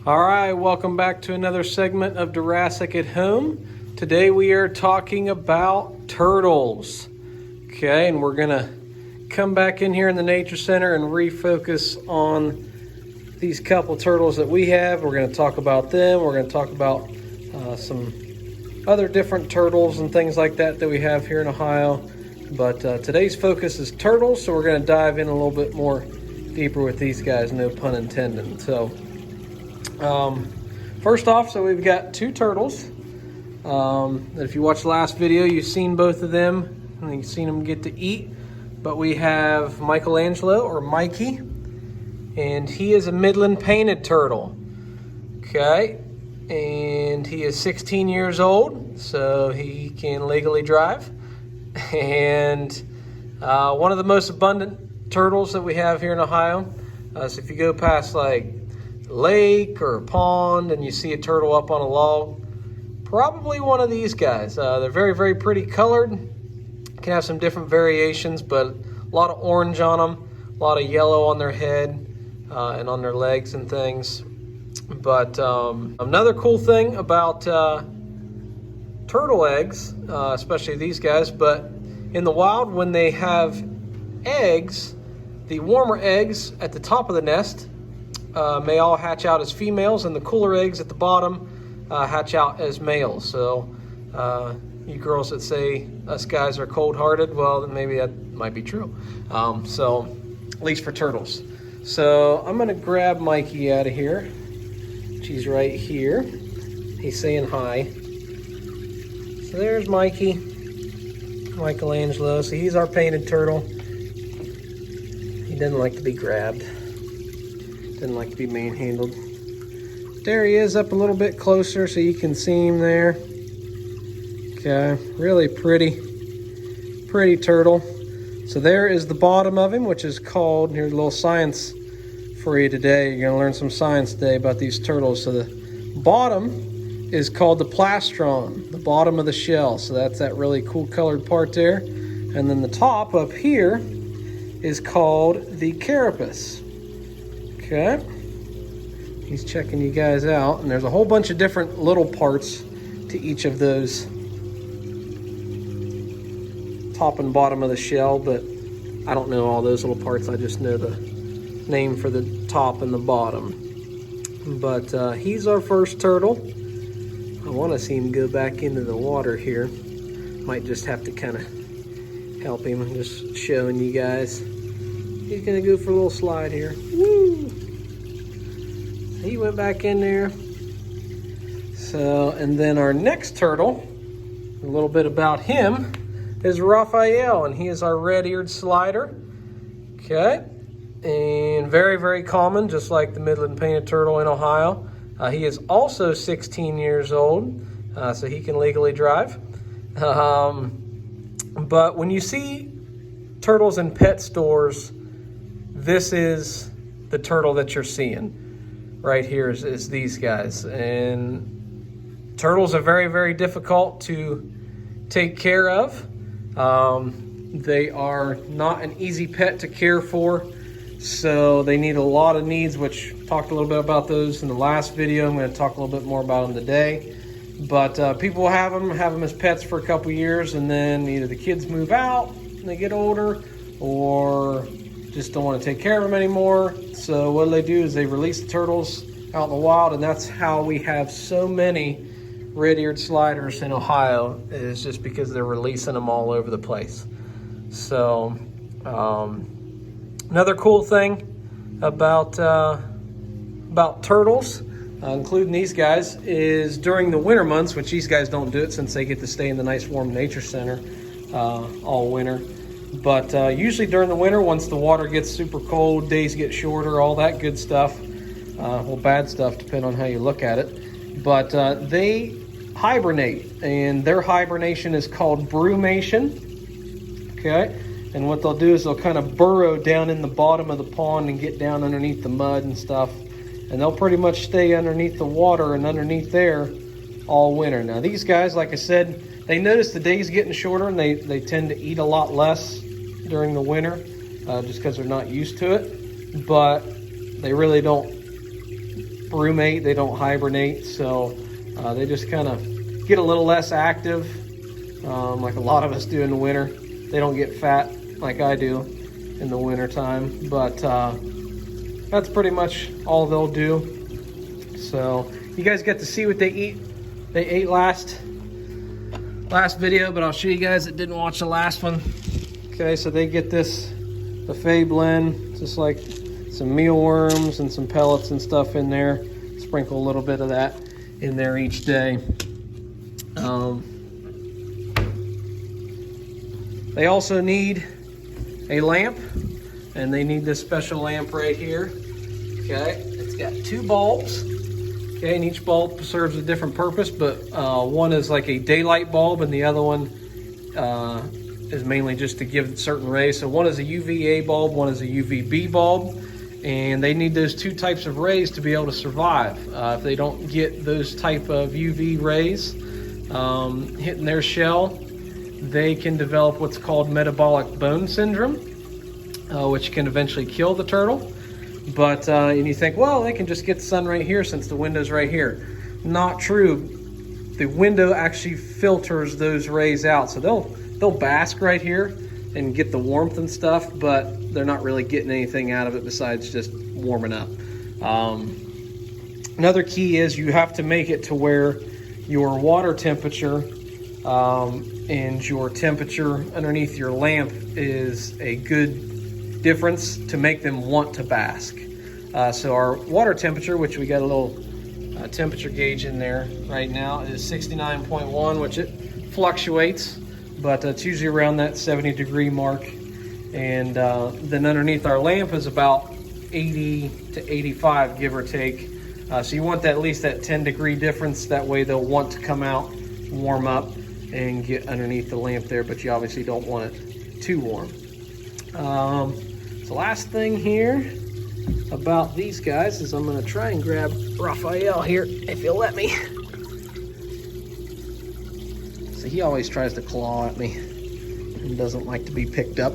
All right, welcome back to another segment of Deerassic at Home. Today we are talking about turtles. Okay, and we're gonna come back in here in the Nature Center and refocus on these couple turtles that we have. We're gonna talk about them. We're gonna talk about some other different turtles and things like that we have here in Ohio. But today's focus is turtles, so we're gonna dive in a little bit more deeper with these guys, no pun intended. So. First off, so we've got two turtles. If you watched the last video, you've seen both of them and you've seen them get to eat. But we have Michelangelo, or Mikey, and he is a Midland painted turtle. Okay, and he is 16 years old, so he can legally drive. And one of the most abundant turtles that we have here in Ohio. So if you go past like lake or a pond and you see a turtle up on a log, probably one of these guys. They're very, very pretty colored. Can have some different variations, but a lot of orange on them, a lot of yellow on their head and on their legs and things. But another cool thing about turtle eggs, especially these guys, but in the wild when they have eggs, the warmer eggs at the top of the nest may all hatch out as females, and the cooler eggs at the bottom hatch out as males. So you girls that say us guys are cold-hearted, well, then maybe that might be true. So at least for turtles. So I'm gonna grab Mikey out of here. She's right here. He's saying hi. So there's Mikey, Michelangelo. So he's our painted turtle. He doesn't like to be grabbed. Doesn't like to be manhandled. There he is, up a little bit closer so you can see him there. Okay, really pretty turtle. So there is the bottom of him, which is called, here's a little science for you today. You're gonna learn some science today about these turtles. So the bottom is called the plastron, the bottom of the shell. So that's that really cool colored part there. And then the top up here is called the carapace. Okay, he's checking you guys out, and there's a whole bunch of different little parts to each of those top and bottom of the shell, but I don't know all those little parts. I just know the name for the top and the bottom. But he's our first turtle. I want to see him go back into the water here. Might just have to kind of help him. I'm just showing you guys. He's gonna go for a little slide here. Woo! He went back in there. So, and then our next turtle, a little bit about him, is Raphael, and he is our red-eared slider. Okay, and very, very common, just like the Midland painted turtle in Ohio. He is also 16 years old, so he can legally drive. But when you see turtles in pet stores, this is the turtle that you're seeing. Right here is these guys. And turtles are very, very difficult to take care of. They are not an easy pet to care for. So they need a lot of needs, which talked a little bit about those in the last video. I'm going to talk a little bit more about them today. But people have them as pets for a couple years, and then either the kids move out and they get older, or just don't want to take care of them anymore. So what they do is they release the turtles out in the wild, and that's how we have so many red-eared sliders in Ohio, is just because they're releasing them all over the place. So another cool thing about turtles, including these guys, is during the winter months, which these guys don't do it since they get to stay in the nice warm nature center all winter. But usually during the winter, once the water gets super cold, days get shorter, all that good stuff, well, bad stuff, depending on how you look at it. But they hibernate, and their hibernation is called brumation. Okay, and what they'll do is they'll kind of burrow down in the bottom of the pond and get down underneath the mud and stuff, and they'll pretty much stay underneath the water and underneath there all winter. Now these guys, like I said, they notice the days getting shorter, and they tend to eat a lot less during the winter, just because they're not used to it. But they really don't brumate, they don't hibernate, so they just kind of get a little less active, like a lot of us do in the winter. They don't get fat like I do in the winter time, but that's pretty much all they'll do. So you guys get to see what they eat. They ate last video, but I'll show you guys that didn't watch the last one. Okay, so they get this buffet blend, just like some mealworms and some pellets and stuff in there. Sprinkle a little bit of that in there each day. They also need a lamp, and they need this special lamp right here. Okay, it's got 2 bulbs. Okay, and each bulb serves a different purpose, but one is like a daylight bulb, and the other one is mainly just to give certain rays. So one is a UVA bulb, one is a UVB bulb, and they need those 2 types of rays to be able to survive. If they don't get those type of UV rays hitting their shell, they can develop what's called metabolic bone syndrome, which can eventually kill the turtle. But and you think, well, they can just get the sun right here since the window's right here. Not true. The window actually filters those rays out, so they'll bask right here and get the warmth and stuff, but they're not really getting anything out of it besides just warming up. Another key is you have to make it to where your water temperature and your temperature underneath your lamp is a good difference to make them want to bask. So our water temperature, which we got a little temperature gauge in there right now, is 69.1, which it fluctuates, but it's usually around that 70-degree mark. And then underneath our lamp is about 80 to 85, give or take. So you want that, at least that 10-degree difference. That way they'll want to come out, warm up, and get underneath the lamp there, but you obviously don't want it too warm. So last thing here about these guys is I'm going to try and grab Raphael here, if you'll let me. So he always tries to claw at me and doesn't like to be picked up.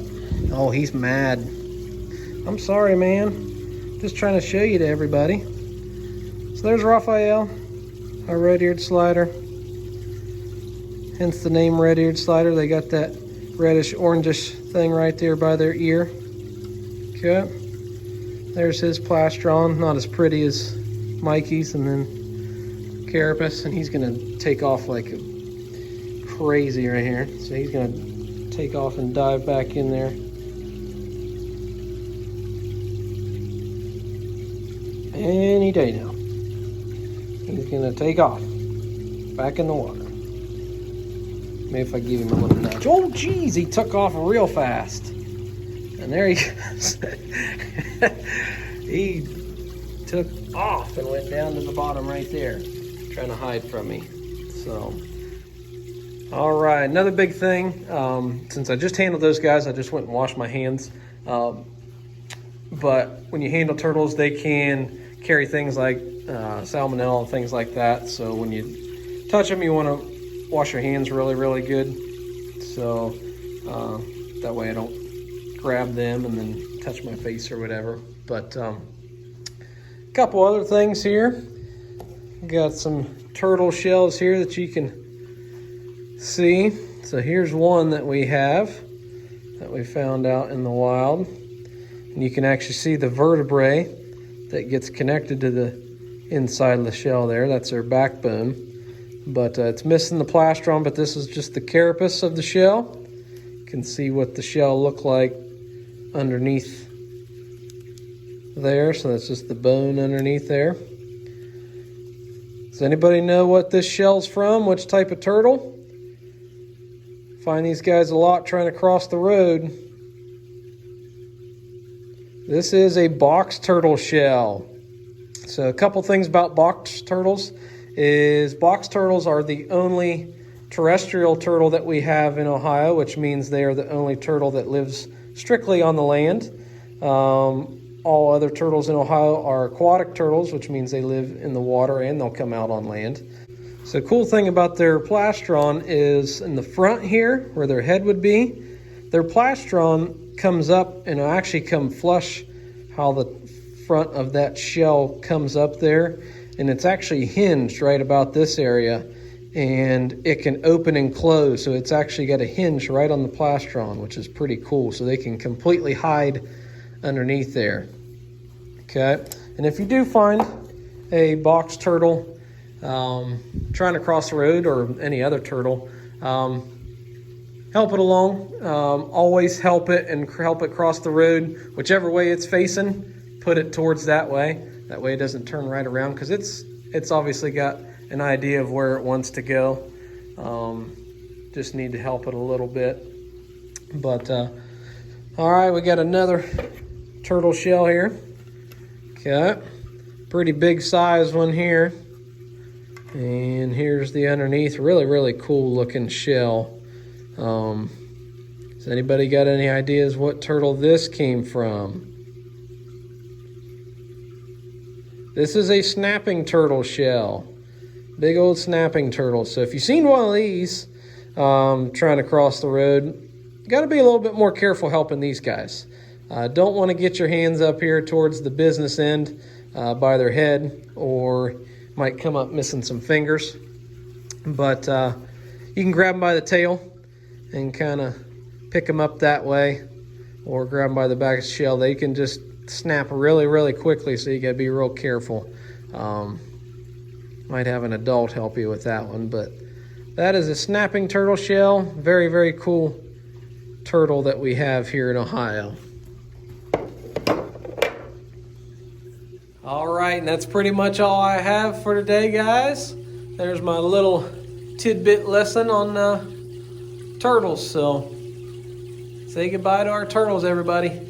Oh, he's mad. I'm sorry, man. Just trying to show you to everybody. So there's Raphael, our red-eared slider. Hence the name red-eared slider. They got that reddish orangish thing right there by their ear. Okay. There's his plastron, not as pretty as Mikey's, and then carapace, and he's gonna take off like crazy right here. So he's gonna take off and dive back in there. Any day now. He's gonna take off back in the water. Maybe if I give him a little nudge. Oh, geez, he took off real fast. And there he goes. He took off and went down to the bottom right there, trying to hide from me. So, all right, another big thing. Since I just handled those guys, I just went and washed my hands. But when you handle turtles, they can carry things like salmonella and things like that. So when you touch them, you want to wash your hands really, really good. So that way I don't grab them and then touch my face or whatever. But a couple other things here. Got some turtle shells here that you can see. So here's one that we have that we found out in the wild. And you can actually see the vertebrae that gets connected to the inside of the shell there. That's their backbone. But it's missing the plastron, but this is just the carapace of the shell. You can see what the shell looked like underneath there. So that's just the bone underneath there. Does anybody know what this shell's from? Which type of turtle? Find these guys a lot trying to cross the road. This is a box turtle shell. So a couple things about box turtles is box turtles are the only terrestrial turtle that we have in Ohio, which means they are the only turtle that lives strictly on the land. All other turtles in Ohio are aquatic turtles, which means they live in the water and they'll come out on land. So the cool thing about their plastron is in the front here, where their head would be, their plastron comes up and it'll actually come flush how the front of that shell comes up there, and it's actually hinged right about this area, and it can open and close. So it's actually got a hinge right on the plastron, which is pretty cool. So they can completely hide underneath there. Okay, and if you do find a box turtle trying to cross the road, or any other turtle, help it along. Always help it and help it cross the road. Whichever way it's facing, put it towards that way. That way it doesn't turn right around, because it's obviously got an idea of where it wants to go. Just need to help it a little bit. But all right, we got another turtle shell here. Okay, pretty big size one here. And here's the underneath. Really, really cool looking shell. Has anybody got any ideas what turtle this came from? This is a snapping turtle shell. Big old snapping turtle. So if you've seen one of these trying to cross the road, you got to be a little bit more careful helping these guys. Don't want to get your hands up here towards the business end by their head, or might come up missing some fingers. But you can grab them by the tail and kind of pick them up that way, or grab them by the back of the shell. They can just snap really, really quickly, so you got to be real careful. Might have an adult help you with that one, but that is a snapping turtle shell. Very, very cool turtle that we have here in Ohio. All right, and that's pretty much all I have for today, guys. There's my little tidbit lesson on turtles. So say goodbye to our turtles, everybody.